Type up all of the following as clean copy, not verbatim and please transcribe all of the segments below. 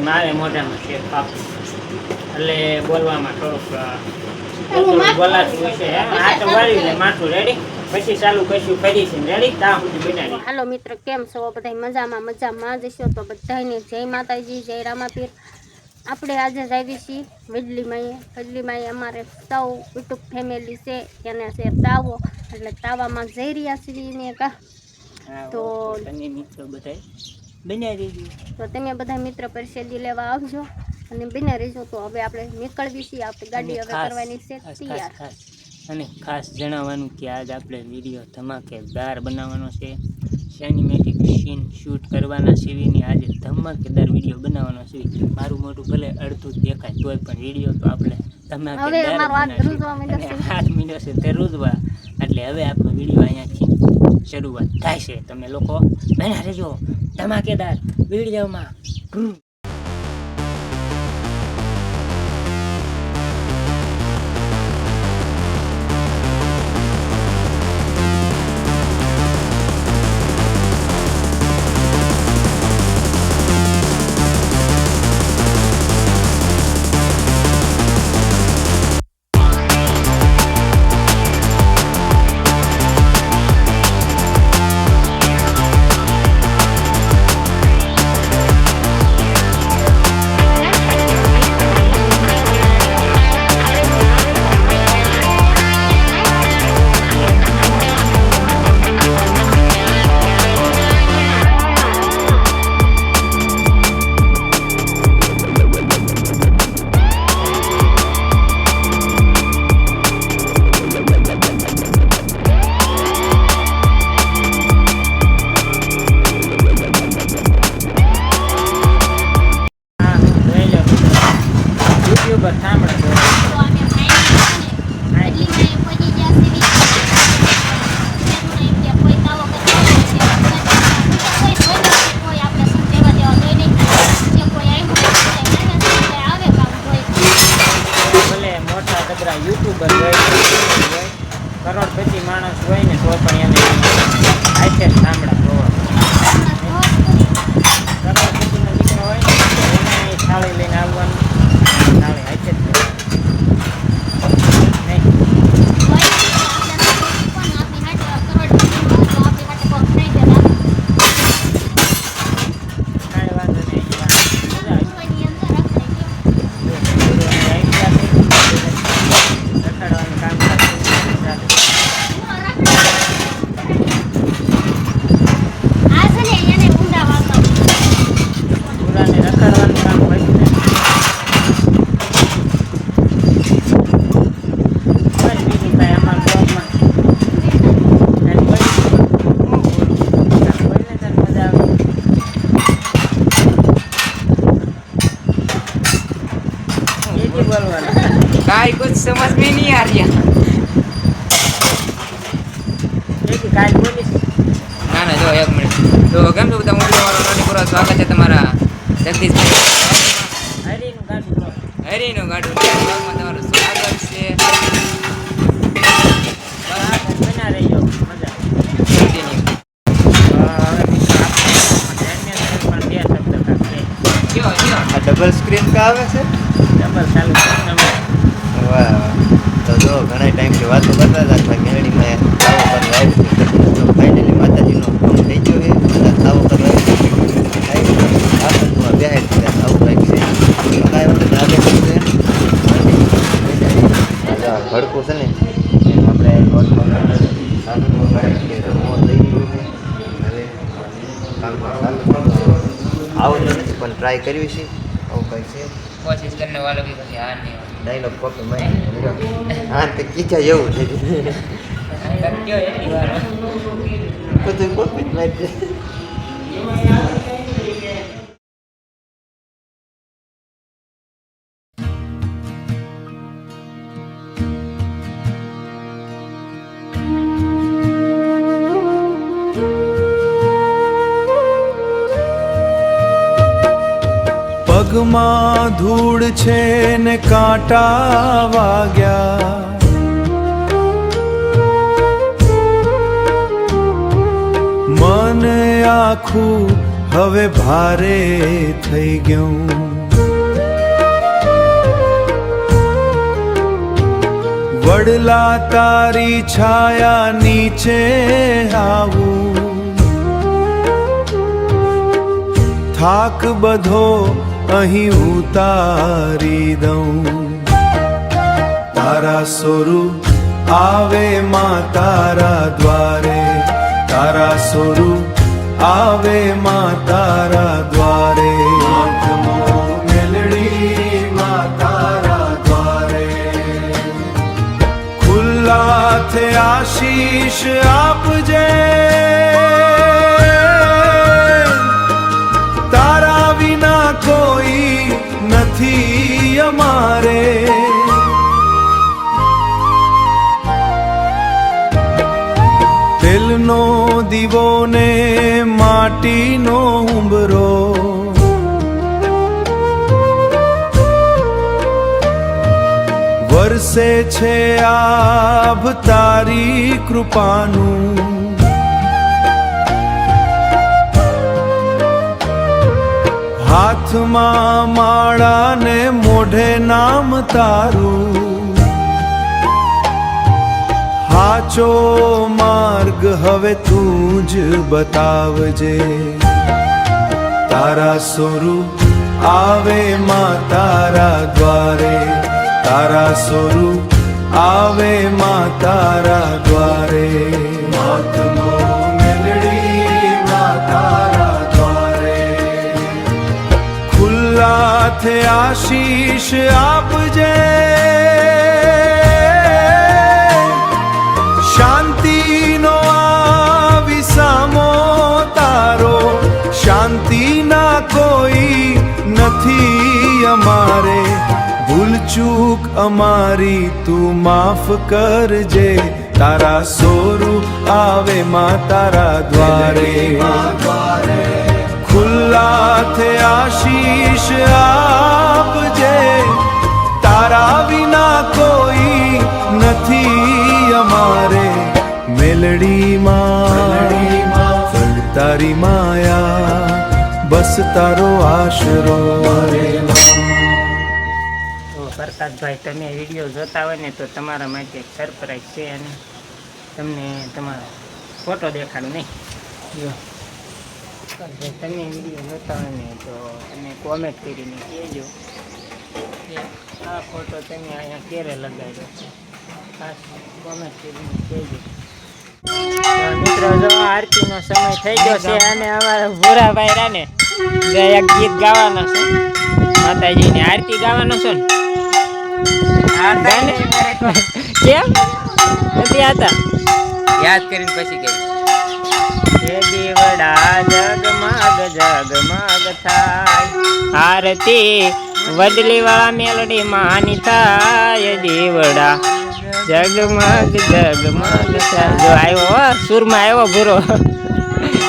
મારે મોઢામાં છે પાપું એટલે બોલવામાં થોડુંક બોલાતું હોય છે. આ તો વાળી લે માથું રેડી પછી ચાલુ કરશું ફરી છે રેડી ત્યાં સુધી બનાવી. હાલો મિત્ર, કેમ છો બધા? મજામાં જશો તો બધાને જય માતાજી, જય રામાપીર. આપણે આજે જ આવી છીએ વડલીમાં અમારે સૌ યુટ્યુબ ફેમિલી છે એને છે તાવો, એટલે તાવામાં જઈ રહ્યા છીએ ને કા તો તમે મિત્રો બધા બનાવી દેજો. તો તમે બધા મિત્ર પરસેદી લેવા આવજો અને બિના રહેજો. તો હવે આપણે નીકળવી છીએ, આપણે ગાડી હવે કરવાની છે તૈયાર. અને ખાસ જણાવવાનું કે આજ આપણે વિડીયો ધમાકેદાર બનાવવાનો છે, સિનેમેટિક સીન શૂટ કરવાના છે ને આજે ધમાકેદાર વિડીયો બનાવવાનો છે. મારું મોઢું ભલે અડધું દેખાય તોય પણ વિડીયો તો આપણે ધમાકેદાર હાથ મીંડો છે તે રૂજવા. એટલે હવે આપણો વિડીયો અહીંયાથી શરૂઆત થાય છે. તમે લોકો બના રહેજો ધમાકેદાર વિડીયોમાં. યુટ્યુબર હોય કરોડપતિ માણસ હોય ને તો પણ એને આઈતે સાંભળા જોવા. કરોડપતિનો દીકરો હોય ને એને થાળી લઈને આવવાનું, થાળી આઈતે જ गाय कुछ समझ में नहीं आ रही है। गाय बोली ना ना जो एक मिनट तो केम छो બધા મોટી વાળો નાની પૂરા સ્વાગત છે તમારા જગદીશભાઈ હરીનું ગાડું બ્લોગમાં તમારું સ્વાગત છે. બના રહીજો મજા डबल स्क्रीन का आवे છે ડબલ ચાલુ વાહ તો જો ઘણા ટાઈમ થી વાતો કરતા હતા કેળડી માં આવો કરવા આવ્યું તો ફાઇનલી માતાજીનો ફોન થઈ ગયો છે બધા આવો કરવા આવ્યું આ બેહાડ છે આવું કંઈક છે કાંઈ વખત આગળ છે ભડકું છે ને આપણે આવું તો નથી પણ ટ્રાય કરવી છે આવું કંઈક છે कोशिश करने वालों की कभी हार नहीं होती. डायलॉग कॉपी में हाँ तो कीचा જેવું છે क्यों ये बार બધું કોપી માં પગમાં ધૂળ છે ને કાંટા વાગ્યા મન આખું હવે ભારે થઈ ગયું વડલા તારી છાયા નીચે આવું, થાક બધો અહીં ઉતારી દઉં. તારા સ્વરૂપ આવે માં તારા દ્વારે, તારા સ્વરૂપ આવે માં તારા દ્વારે. મેલડી માં તારા દ્વારે, ખુલ્લા થે આશીષ આપજે, તારા વિના કોઈ નથી અમારે. તેલનો દીવો ને માટીનો ઉંબરો, વરસે છે આભ તારી કૃપાનું. હાથમાં માળા ને મોઢે નામ તારું, સાચો માર્ગ હવે તું જ બતાવજે. તારા સ્વરૂપ આવે માં તારા દ્વારે, તારા સ્વરૂપ આવે માં તારા દ્વારે. મહાત્મો મેલડી માં તારા દ્વારે, ખુલ્લા થે આશીષ આપજે, શાંતિનો આ વિસામો તારો, શાંતિના કોઈ નથી અમારે. ભૂલચૂક અમારી તું માફ કરજે, તારા સ્વરૂપ આવે માં તારા દ્વારે. ખુલ્લા થે આશીષ આપજે, તારા વિના કોઈ નથી અમારે. મેલડીમાં ફળ તારી માયા, બસ તારો આશરો. તો પ્રકાશભાઈ, તમે વિડીયો જોતા હોય ને તો તમારા માટે એક સરપ્રાઈઝ છે, અને તમને તમારો ફોટો દેખાડું નહીં. જો પ્રકાશભાઈ, તમે વિડીયો જોતા હોય ને તો તમે કોમેન્ટ કરીને કહેજો કે આ ફોટો તમે અહીંયા ક્યારે લગાવ્યો છે, ખાસ કોમેન્ટ કરીને કહેજો. મિત્રો, જો આરતીનો સમય થઈ ગયો છે અને અમારા ભૂરાભાઈ રાને એક ગીત ગાવાના છે, માતાજીની આરતી ગાવાનો છો ને? કેમ નથી આતા? યાદ કરીને પછી ગઈ. હે દીવડા જગમગ જગમગ થાય, આરતી વડલી વાળા મેલડી માની થાય. દીવડા જગમગ જગમગ થાય. જો આવ્યો સુરમાં આવ્યો ભૂરો.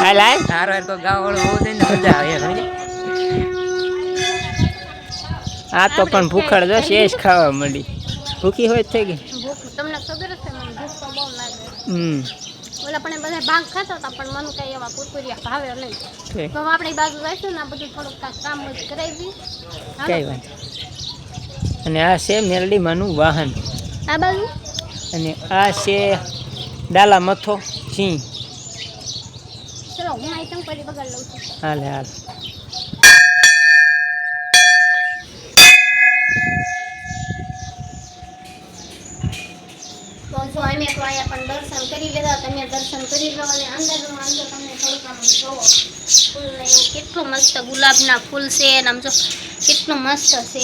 હાલ હાલ, સારો તો ગાવડો બહુ થઈને મજા આવે. આ તો પણ ભૂખડ જો શેષ ખાવા મળી. ભૂખી હોય થઈ ગઈ. ભૂખ તમને ખબર છે, મને ભૂખ તો બહુ લાગે. ઓલા પણ બધા ભાગ ખાતા હતા, પણ મને કઈ એવા કુરકુરિયા ભાવે નહીં. તો આપણે બાજુ જઈશું ને, આ બધું થોડુંક કામ જ કરાવી દઈએ. કઈ વાત. અને આ છે મેલડી માનું વાહન, આ બાજુ. અને આ છે ડાલા મથો સિંહ. ચલો, હું આઈટમ કરી બગાડ લઉં છું. હાલે હાલ. તો જો અમે તો અહીંયા પણ દર્શન કરી લીધા, તમે દર્શન કરી લો. અને અંદર તમને થોડુંક આમ જોવો ફૂલ ને એવું કેટલું મસ્ત ગુલાબના ફૂલ છે, અને આમ જો કેટલું મસ્ત છે.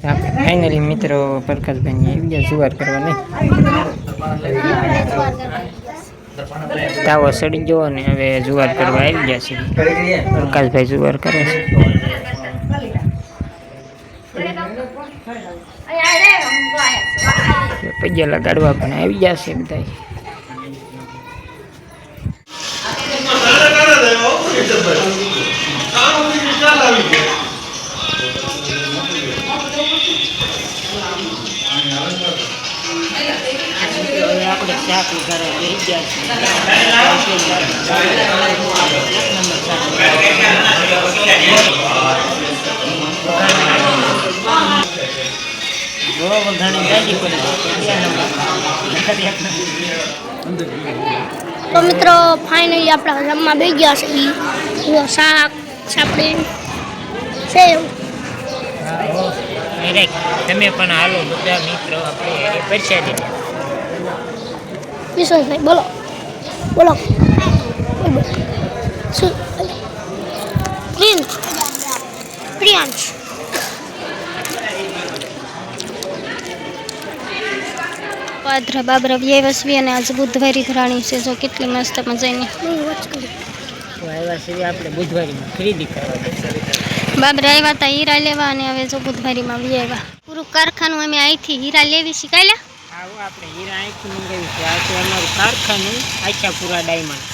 આપણે ફાઇનલી મિત્રો પ્રકાશભાઈ આવી ગયા જુવાર કરવા નહીં. તાવો સડી ગયો અને હવે જુવાર કરવા આવી ગયા છે. પ્રકાશભાઈ જુવાર કરે છે. પૈયા લગાડવા પણ આવી ગયા છે બધા. આપણે શાક ઉગાડવા લઈ ગયા છીએ. જો વઘાણી ગાડી પડી બીજા નંબર તો મિત્રો ફાઇનલી આપણા રમવા બે ગયા છે જો શાક સાપડી સેવ તમે પણ હાલો બધા મિત્રો આપણે પરસાદી વિશ્વાસભાઈ બોલો બોલો શું પ્રિયાંશ પાદરા બાબરા વ્યવસ્વી અને આજે બુધવારી ધરાણી છે જો કેટલી મસ્ત મજાની આવ્યા છે આપણે બુધવારીમાં ખરીદી કરવા બાબરા આવ્યા હતા હીરા લેવા અને હવે જો બુધવારીમાં વી આવ્યા પૂરું કારખાનું અમે અહીંથી હીરા લેવી શીખાયેલા આવો આપણે હીરા અહીંથી મંગાવી છે આ છે અમારું કારખાનું આશાપુરા ડાયમંડ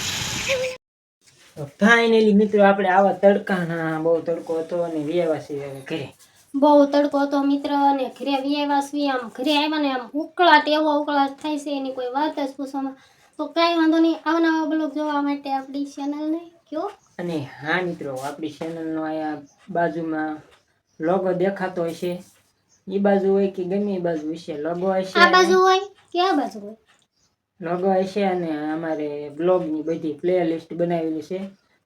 ફાઇનલી મિત્રો આપણે આવા તડકાના બહુ તડકો હતો અને વ્યવા છે ઘરે બહુ તડકો હતો મિત્ર અને ઘરે વી આવ્યા છીએ આમ ઘરે આવ્યા ને આમ ઉકળાટ એવો ઉકળાટ થાય છે એની કોઈ વાત જ પૂછવામાં તો કાંઈ વાંધો નહીં આવા નવા બ્લોગ જોવા માટે આપણી ચેનલને કયો અને હા મિત્રો આપણી ચેનલનો અહીંયા બાજુમાં લોગો દેખાતો હશે એ બાજુ હોય કે ગમે એ બાજુ હશે લોગો હશે આ બાજુ હોય કે આ બાજુ હોય લોગો હશે અને અમારે બ્લોગની બધી પ્લેલિસ્ટ બનાવેલી છે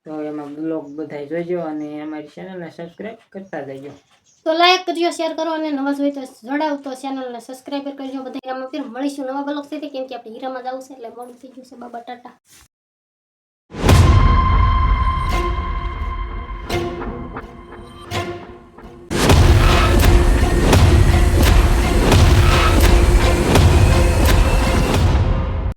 તો એમાં બ્લોગ બધા જોજો અને અમારી ચેનલને સબસ્ક્રાઈબ કરતા જજો તો લાઈક કરજો શેર કરો અને નવા હોય તો જોડાવ તો ચેનલને સબસ્ક્રાઈબર કરજો બધા હીરામાં ફેર મળીશું નવા બ્લોગ સાથે કેમ કે આપણે હીરામાં જવું છે એટલે મોડું થઈ ગયું છે બાબા ટાટા